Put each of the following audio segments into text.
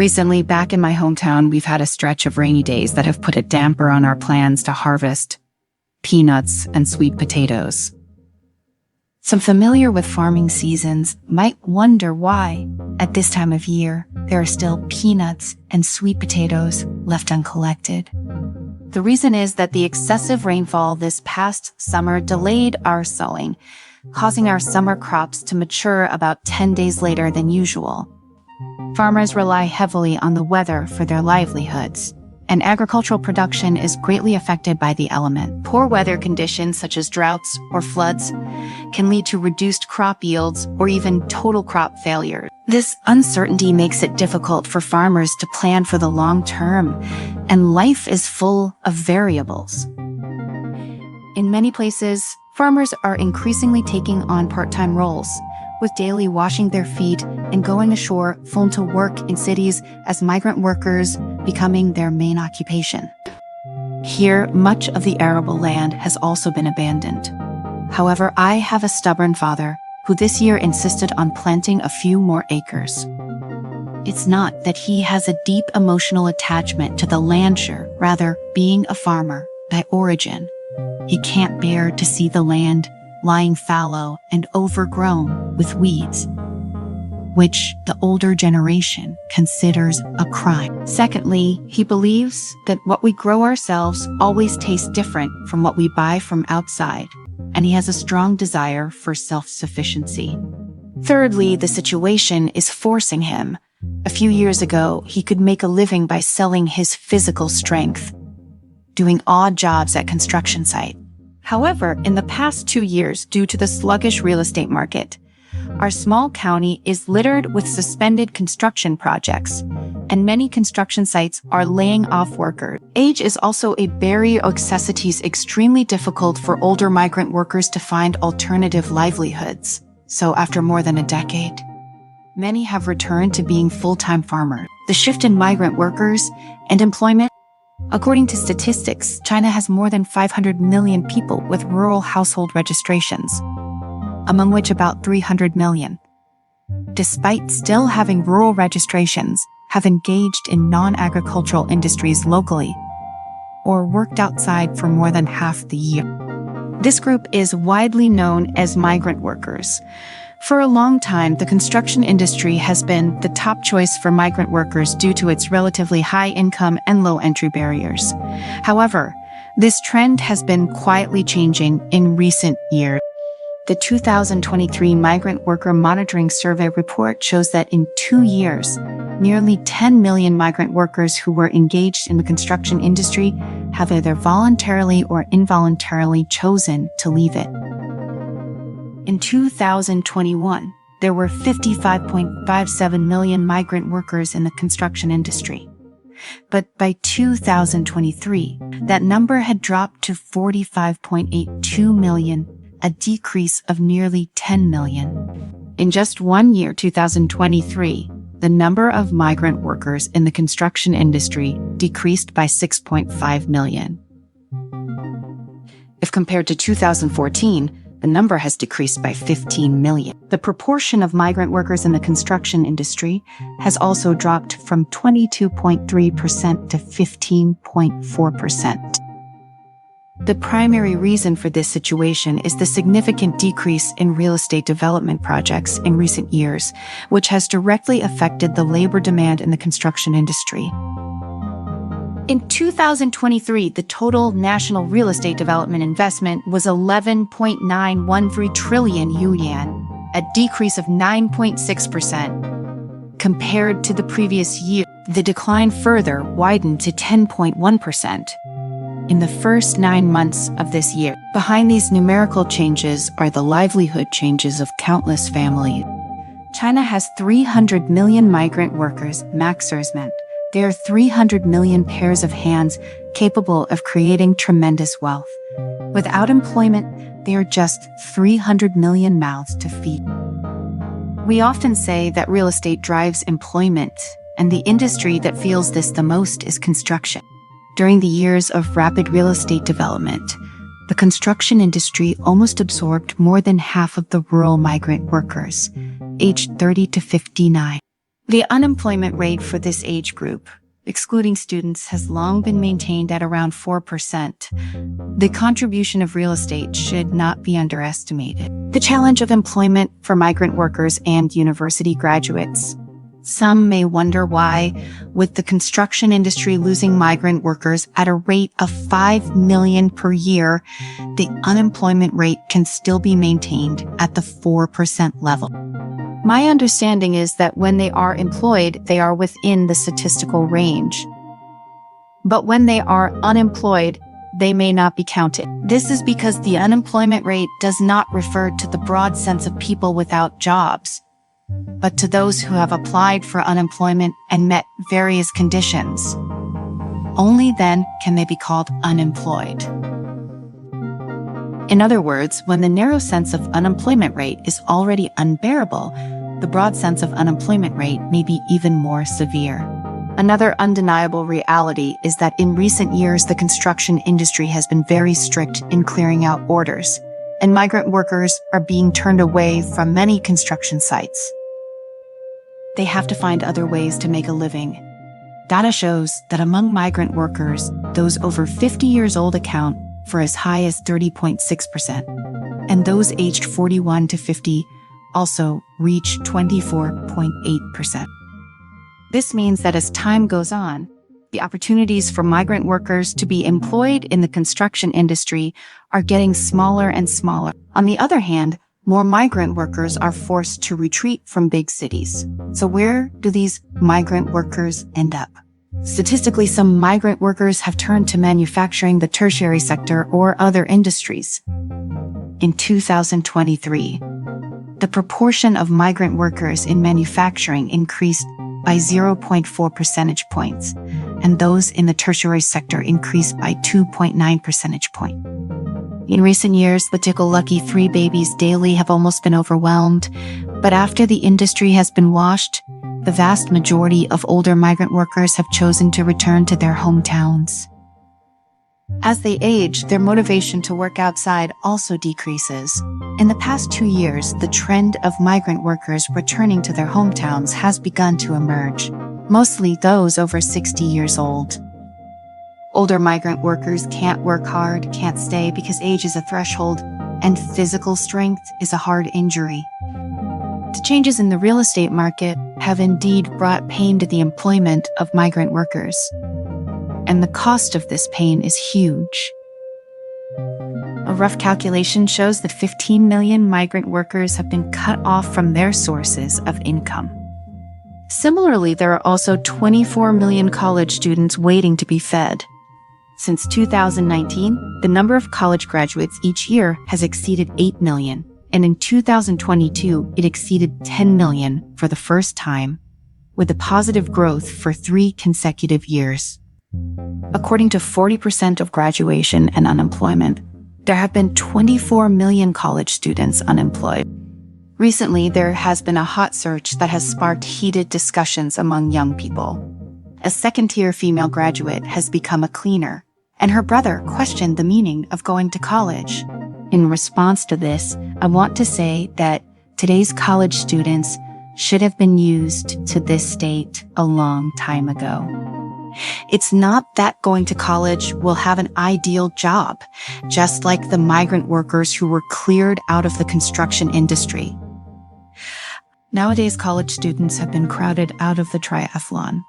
Recently, back in my hometown, we've had a stretch of rainy days that have put a damper on our plans to harvest peanuts and sweet potatoes. Some familiar with farming seasons might wonder why, at this time of year, there are still peanuts and sweet potatoes left uncollected. The reason is that the excessive rainfall this past summer delayed our sowing, causing our summer crops to mature about 10 days later than usual. Farmers rely heavily on the weather for their livelihoods, and agricultural production is greatly affected by the element. Poor weather conditions such as droughts or floods can lead to reduced crop yields or even total crop failure. This uncertainty makes it difficult for farmers to plan for the long term, and life is full of variables. In many places, farmers are increasingly taking on part-time roles, with daily washing their feet and going ashore flown to work in cities as migrant workers becoming their main occupation. Here, much of the arable land has also been abandoned. However, I have a stubborn father who this year insisted on planting a few more acres. It's not that he has a deep emotional attachment to the land, rather being a farmer by origin. He can't bear to see the land lying fallow and overgrown with weeds, which the older generation considers a crime. Secondly, he believes that what we grow ourselves always tastes different from what we buy from outside, and he has a strong desire for self-sufficiency. Thirdly, the situation is forcing him. A few years ago, he could make a living by selling his physical strength, doing odd jobs at construction sites. However, in the past 2 years, due to the sluggish real estate market, our small county is littered with suspended construction projects, and many construction sites are laying off workers. Age is also a barrier. Necessities extremely difficult for older migrant workers to find alternative livelihoods. So after more than a decade, many have returned to being full-time farmers. The shift in migrant workers and employment. According to statistics, China has more than 500 million people with rural household registrations, among which about 300 million, despite still having rural registrations, have engaged in non-agricultural industries locally or worked outside for more than half the year. This group is widely known as migrant workers. For a long time, the construction industry has been the top choice for migrant workers due to its relatively high income and low entry barriers. However, this trend has been quietly changing in recent years. The 2023 Migrant Worker Monitoring Survey report shows that in 2 years, nearly 10 million migrant workers who were engaged in the construction industry have either voluntarily or involuntarily chosen to leave it. In 2021, there were 55.57 million migrant workers in the construction industry. But by 2023, that number had dropped to 45.82 million, a decrease of nearly 10 million. In just 1 year, 2023, the number of migrant workers in the construction industry decreased by 6.5 million. If compared to 2014, the number has decreased by 15 million. The proportion of migrant workers in the construction industry has also dropped from 22.3% to 15.4%. The primary reason for this situation is the significant decrease in real estate development projects in recent years, which has directly affected the labor demand in the construction industry. In 2023, the total national real estate development investment was 11.913 trillion yuan, a decrease of 9.6%. Compared to the previous year, the decline further widened to 10.1%. In the first 9 months of this year, behind these numerical changes are the livelihood changes of countless families. China has 300 million migrant workers, maxersment. There are 300 million pairs of hands capable of creating tremendous wealth. Without employment, there are just 300 million mouths to feed. We often say that real estate drives employment, and the industry that feels this the most is construction. During the years of rapid real estate development, the construction industry almost absorbed more than half of the rural migrant workers, aged 30 to 59. The unemployment rate for this age group, excluding students, has long been maintained at around 4%. The contribution of real estate should not be underestimated. The challenge of employment for migrant workers and university graduates. Some may wonder why, with the construction industry losing migrant workers at a rate of 5 million per year, the unemployment rate can still be maintained at the 4% level. My understanding is that when they are employed, they are within the statistical range. But when they are unemployed, they may not be counted. This is because the unemployment rate does not refer to the broad sense of people without jobs, but to those who have applied for unemployment and met various conditions. Only then can they be called unemployed. In other words, when the narrow sense of unemployment rate is already unbearable, the broad sense of unemployment rate may be even more severe. Another undeniable reality is that in recent years, the construction industry has been very strict in clearing out orders, and migrant workers are being turned away from many construction sites. They have to find other ways to make a living. Data shows that among migrant workers, those over 50 years old account for as high as 30.6%, and those aged 41 to 50 also reach 24.8%. This means that as time goes on, the opportunities for migrant workers to be employed in the construction industry are getting smaller and smaller. On the other hand, more migrant workers are forced to retreat from big cities. So where do these migrant workers end up? Statistically, some migrant workers have turned to manufacturing, the tertiary sector, or other industries. In 2023, the proportion of migrant workers in manufacturing increased by 0.4 percentage points, and those in the tertiary sector increased by 2.9 percentage points. In recent years, the tickle-lucky 3 babies daily have almost been overwhelmed, but after the industry has been washed, the vast majority of older migrant workers have chosen to return to their hometowns. As they age, their motivation to work outside also decreases. In the past 2 years, the trend of migrant workers returning to their hometowns has begun to emerge, mostly those over 60 years old. Older migrant workers can't work hard, can't stay because age is a threshold, and physical strength is a hard injury. The changes in the real estate market have indeed brought pain to the employment of migrant workers, and the cost of this pain is huge. A rough calculation shows that 15 million migrant workers have been cut off from their sources of income. Similarly, there are also 24 million college students waiting to be fed. Since 2019, the number of college graduates each year has exceeded 8 million, and in 2022, it exceeded 10 million for the first time, with a positive growth for 3 consecutive years. According to 40% of graduation and unemployment, there have been 24 million college students unemployed. Recently, there has been a hot search that has sparked heated discussions among young people. A second-tier female graduate has become a cleaner, and her brother questioned the meaning of going to college. In response to this, I want to say that today's college students should have been used to this state a long time ago. It's not that going to college will have an ideal job, just like the migrant workers who were cleared out of the construction industry. Nowadays, college students have been crowded out of the triathlon.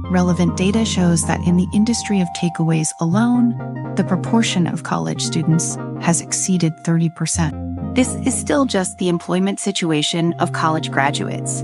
Relevant data shows that in the industry of takeaways alone, the proportion of college students has exceeded 30%. This is still just the employment situation of college graduates.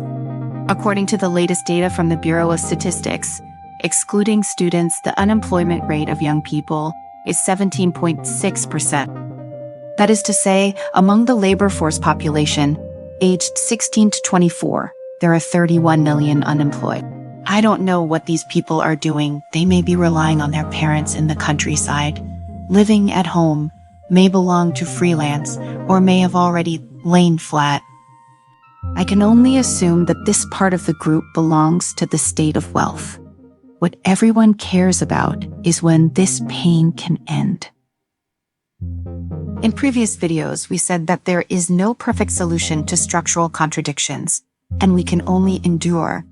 According to the latest data from the Bureau of Statistics, excluding students, the unemployment rate of young people is 17.6%. That is to say, among the labor force population, aged 16 to 24, there are 31 million unemployed. I don't know what these people are doing. They may be relying on their parents in the countryside, living at home, may belong to freelance, or may have already lain flat. I can only assume that this part of the group belongs to the state of wealth. What everyone cares about is when this pain can end. In previous videos, we said that there is no perfect solution to structural contradictions. and we can only endure.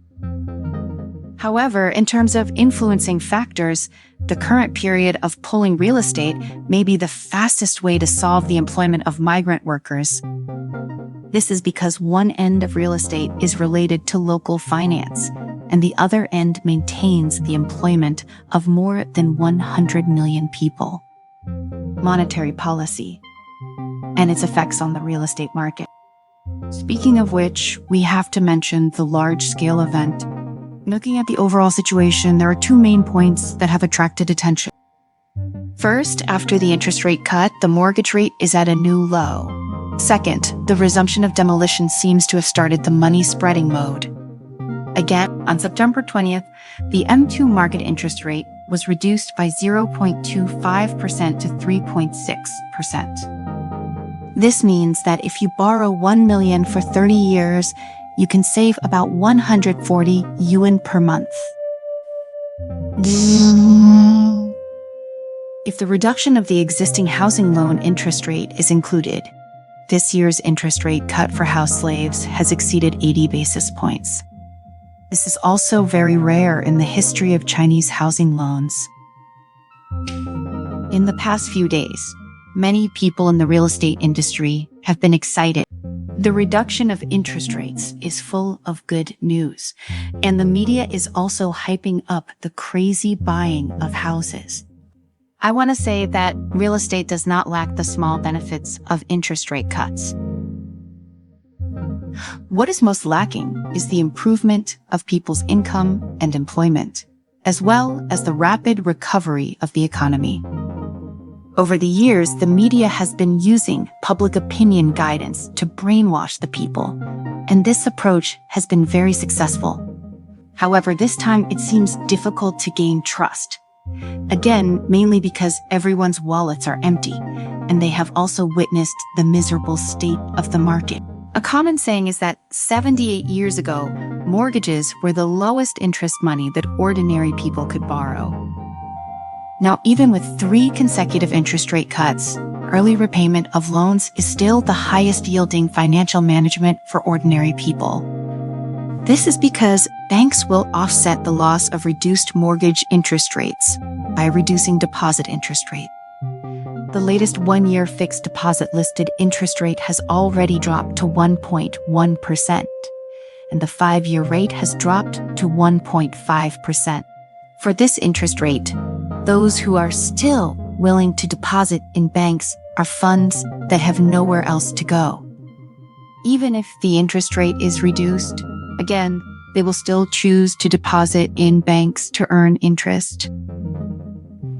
However, in terms of influencing factors, the current period of pulling real estate may be the fastest way to solve the employment of migrant workers. This is because one end of real estate is related to local finance, and the other end maintains the employment of more than 100 million people. Monetary policy and its effects on the real estate market. Speaking of which, we have to mention the large-scale event. Looking at the overall situation, there are two main points that have attracted attention. First, after the interest rate cut, the mortgage rate is at a new low. Second, the resumption of demolition seems to have started the money spreading mode. Again, on September 20th, the M2 market interest rate was reduced by 0.25% to 3.6%. This means that if you borrow 1 million for 30 years, you can save about 140 yuan per month. If the reduction of the existing housing loan interest rate is included, this year's interest rate cut for house slaves has exceeded 80 basis points. This is also very rare in the history of Chinese housing loans. In the past few days, many people in the real estate industry have been excited. The reduction of interest rates is full of good news, and the media is also hyping up the crazy buying of houses. I want to say that real estate does not lack the small benefits of interest rate cuts. What is most lacking is the improvement of people's income and employment, as well as the rapid recovery of the economy. Over the years, the media has been using public opinion guidance to brainwash the people, and this approach has been very successful. However, this time it seems difficult to gain trust. Again, mainly because everyone's wallets are empty, and they have also witnessed the miserable state of the market. A common saying is that 78 years ago, mortgages were the lowest interest money that ordinary people could borrow. Now, even with 3 consecutive interest rate cuts, early repayment of loans is still the highest yielding financial management for ordinary people. This is because banks will offset the loss of reduced mortgage interest rates by reducing deposit interest rate. The latest 1-year fixed deposit listed interest rate has already dropped to 1.1%, and the 5-year rate has dropped to 1.5%. For this interest rate, those who are still willing to deposit in banks are funds that have nowhere else to go. Even if the interest rate is reduced, again, they will still choose to deposit in banks to earn interest.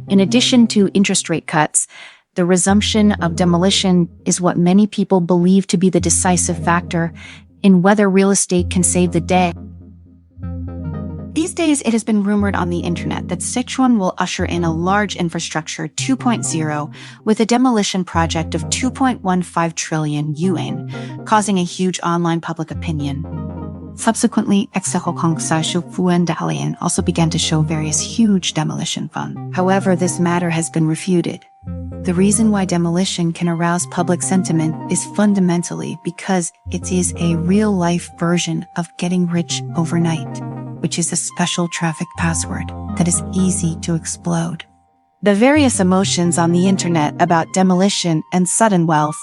In addition to interest rate cuts, the resumption of demolition is what many people believe to be the decisive factor in whether real estate can save the day. These days, it has been rumored on the internet that Sichuan will usher in a large infrastructure 2.0 with a demolition project of 2.15 trillion yuan, causing a huge online public opinion. Subsequently, Fuan also began to show various huge demolition funds. However, this matter has been refuted. The reason why demolition can arouse public sentiment is fundamentally because it is a real-life version of getting rich overnight, which is a special traffic password that is easy to explode. The various emotions on the internet about demolition and sudden wealth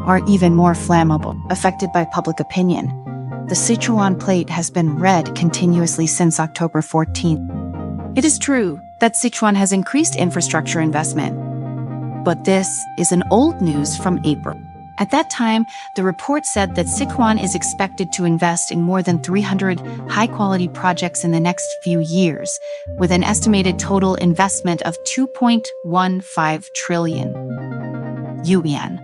are even more flammable, affected by public opinion. The Sichuan plate has been read continuously since October 14th. It is true that Sichuan has increased infrastructure investment, but this is an old news from April. At that time, the report said that Sichuan is expected to invest in more than 300 high-quality projects in the next few years, with an estimated total investment of 2.15 trillion yuan.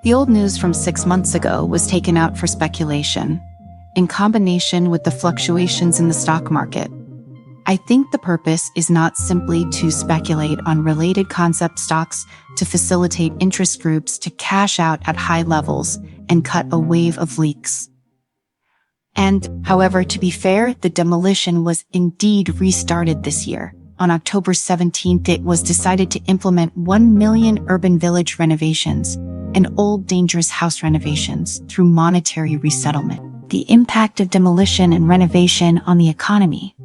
The old news from 6 months ago was taken out for speculation, in combination with the fluctuations in the stock market. I think the purpose is not simply to speculate on related concept stocks to facilitate interest groups to cash out at high levels and cut a wave of leaks. And, however, to be fair, the demolition was indeed restarted this year, on October 17th, it was decided to implement 1 million urban village renovations and old dangerous house renovations through monetary resettlement. The impact of demolition and renovation on the economy.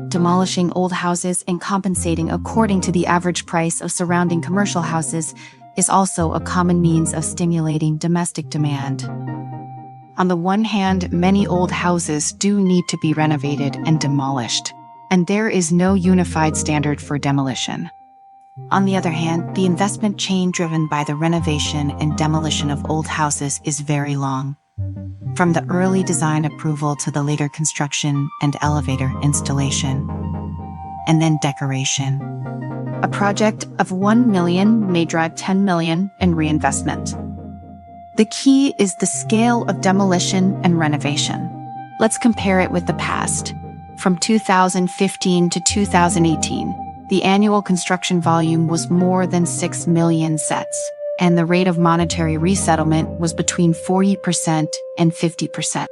Demolishing old houses and compensating according to the average price of surrounding commercial houses is also a common means of stimulating domestic demand. On the one hand, many old houses do need to be renovated and demolished, and there is no unified standard for demolition. On the other hand, the investment chain driven by the renovation and demolition of old houses is very long. From the early design approval to the later construction and elevator installation, and then decoration. A project of 1 million may drive 10 million in reinvestment. The key is the scale of demolition and renovation. Let's compare it with the past. From 2015 to 2018, the annual construction volume was more than 6 million sets, and the rate of monetary resettlement was between 40% and 50%.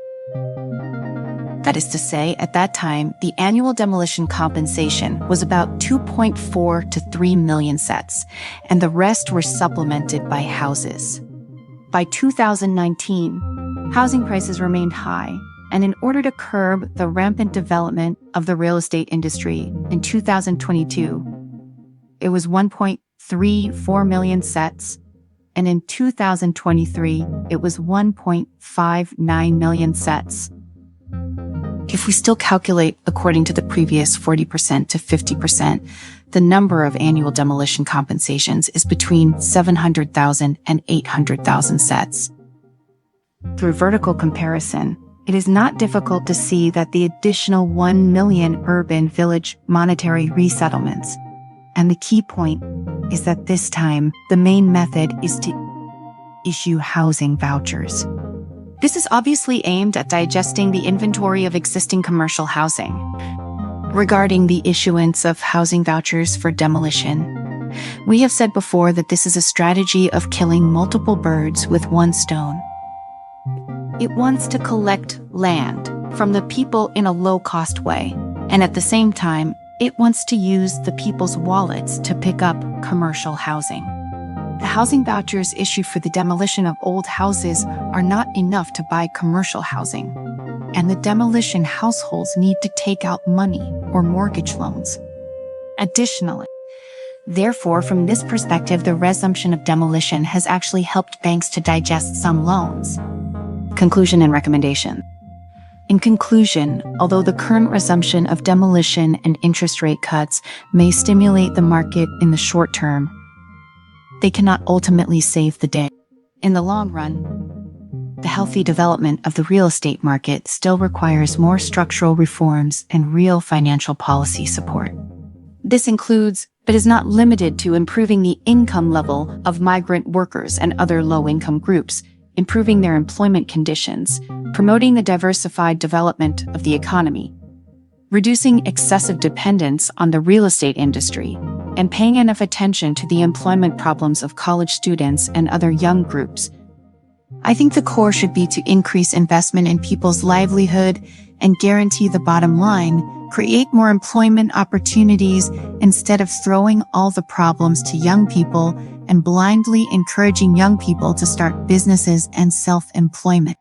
That is to say, at that time, the annual demolition compensation was about 2.4 to 3 million sets, and the rest were supplemented by houses. By 2019, housing prices remained high, and in order to curb the rampant development of the real estate industry, in 2022, it was 1.34 million sets, and in 2023, it was 1.59 million sets. If we still calculate according to the previous 40% to 50%, the number of annual demolition compensations is between 700,000 and 800,000 sets. Through vertical comparison, it is not difficult to see that the additional 1 million urban village monetary resettlements, and the key point is that this time the main method is to issue housing vouchers. This is obviously aimed at digesting the inventory of existing commercial housing. Regarding the issuance of housing vouchers for demolition, we have said before that this is a strategy of killing multiple birds with one stone. It wants to collect land from the people in a low-cost way, and at the same time, it wants to use the people's wallets to pick up commercial housing. The housing vouchers issued for the demolition of old houses are not enough to buy commercial housing, and the demolition households need to take out money or mortgage loans. Additionally, therefore, from this perspective, the resumption of demolition has actually helped banks to digest some loans. Conclusion and recommendation. In conclusion, although the current resumption of demolition and interest rate cuts may stimulate the market in the short term, they cannot ultimately save the day. In the long run, the healthy development of the real estate market still requires more structural reforms and real financial policy support. This includes, but is not limited to, improving the income level of migrant workers and other low-income groups, improving their employment conditions, promoting the diversified development of the economy, reducing excessive dependence on the real estate industry, and paying enough attention to the employment problems of college students and other young groups. I think the core should be to increase investment in people's livelihood and guarantee the bottom line, create more employment opportunities instead of throwing all the problems to young people and blindly encouraging young people to start businesses and self-employment.